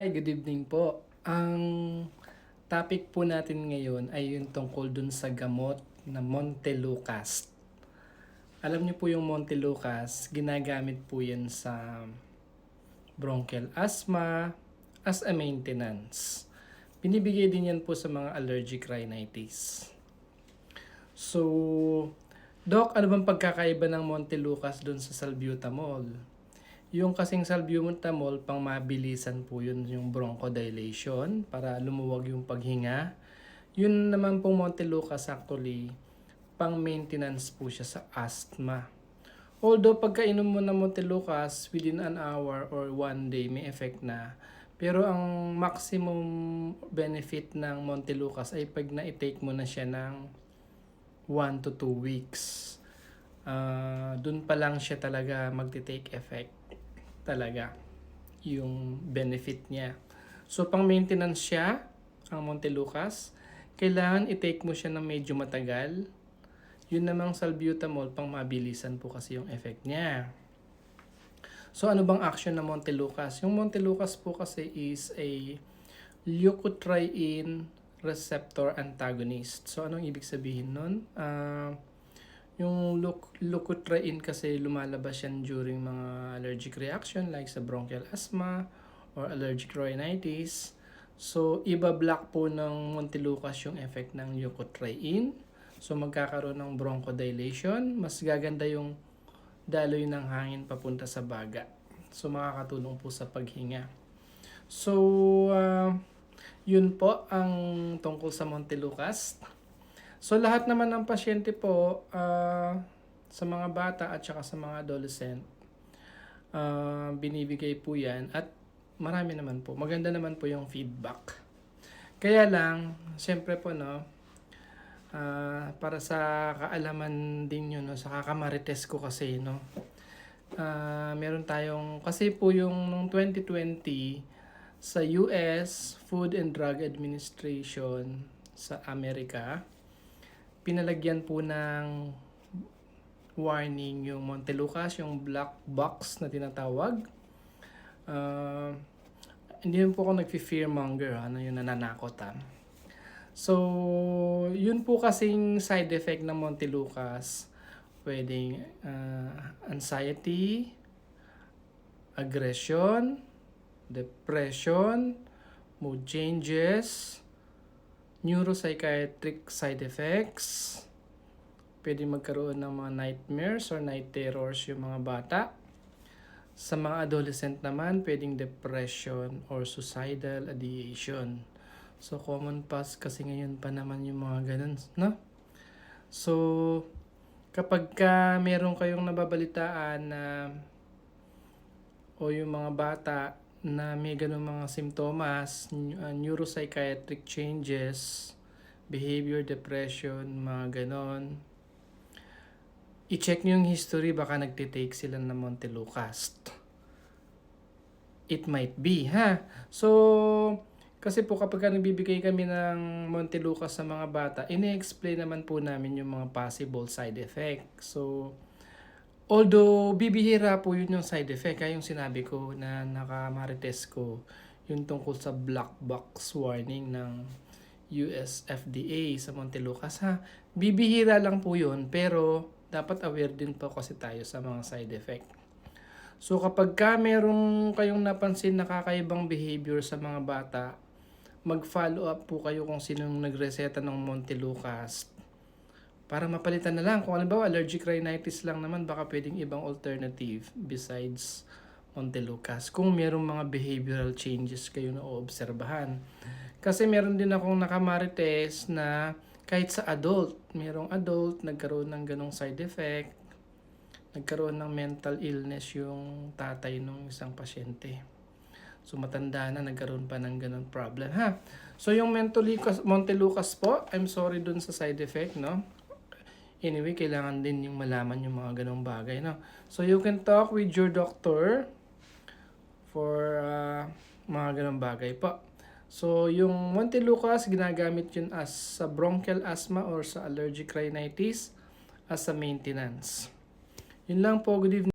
Hi, good evening po. Ang topic po natin ngayon ay yung tungkol dun sa gamot na Montelukast. Alam niyo po yung Montelukast, ginagamit po yan sa bronchial asthma as a maintenance. Binibigay din yan po sa mga allergic rhinitis. So, Doc, ano bang pagkakaiba ng Montelukast dun sa salbutamol? Yung kasing salbutamol, pang mabilisan po yun yung bronchodilation para lumuwag yung paghinga. Yun naman pong Montelukast actually, pang maintenance po siya sa asthma. Although pagkainom mo ng Montelukast within an hour or 1 day may effect na. Pero ang maximum benefit ng Montelukast ay pag na-take mo na siya ng 1 to 2 weeks. Dun pa lang siya talaga magti-take effect talaga yung benefit niya. So pang maintenance siya ang Montelukast, kailangan i-take mo siya ng medyo matagal. Yun namang salbutamol pang mabilisan po kasi yung effect niya. So ano bang action ng Montelukast? Yung Montelukast po kasi is a leukotriene receptor antagonist. So anong ibig sabihin nun? Yung leukotriene kasi lumalabas yan during mga allergic reaction like sa bronchial asthma or allergic rhinitis. So, iba-block po ng Montelukast yung effect ng leukotriene. So, magkakaroon ng bronchodilation. Mas gaganda yung daloy ng hangin papunta sa baga. So, makakatulong po sa paghinga. So, yun po ang tungkol sa Montelukast. So lahat naman ng pasyente po sa mga bata at saka sa mga adolescent, binibigay po yan at marami naman po. Maganda naman po yung feedback. Kaya lang, siyempre po para sa kaalaman din yun, sa kakamarites ko kasi, meron tayong, kasi po yung nung 2020 sa US Food and Drug Administration sa Amerika, pinalagyan po ng warning yung Montelukast, yung black box na tinatawag. Hindi po ako nag-fearmonger, yung nananakot. So, yun po kasing side effect ng Montelukast. Pwedeng anxiety, aggression, depression, mood changes, neuropsychiatric side effects. Pwede magkaroon ng mga nightmares or night terrors yung mga bata. Sa mga adolescent naman, pwedeng depression or suicidal ideation. So, common pass kasi ngayon pa naman yung mga ganun, no? So, kapag meron kayong nababalitaan na o yung mga bata na may ganun mga simptomas, neuropsychiatric changes, behavior depression, mga ganon, i-check nyo yung history, baka nagtitake sila ng Montelukast. It might be, ha? So, kasi po kapag nagbibigay kami ng Montelukast sa mga bata, ini-explain naman po namin yung mga possible side effect. So, although bibihira po yun yung side effect, kaya yung sinabi ko na nakamarites ko, yung tungkol sa black box warning ng US FDA sa Montelukast, ha. Bibihira lang po yun, pero dapat aware din po kasi tayo sa mga side effect. So kapag meron kayong napansin na kakaibang behavior sa mga bata, mag-follow up po kayo kung sinong nagreseta ng Montelukast para mapalitan na lang. Kung halimbawa allergic rhinitis lang naman, baka pwedeng ibang alternative besides Montelukast. Kung merong mga behavioral changes kayo na oobserbahan. Kasi meron din akong nakamarites na kahit sa adult, merong adult nagkaroon ng ganong side effect, nagkaroon ng mental illness yung tatay ng isang pasyente. So matanda na, nagkaroon pa ng ganong problem, ha. So yung Montelukast po, I'm sorry dun sa side effect, no. Anyway, kailangan din yung malaman yung mga ganong bagay, no. So you can talk with your doctor for mga ganong bagay po. So yung Montelukast, ginagamit yun as sa bronchial asthma or sa allergic rhinitis as a maintenance. Yun lang po, good evening.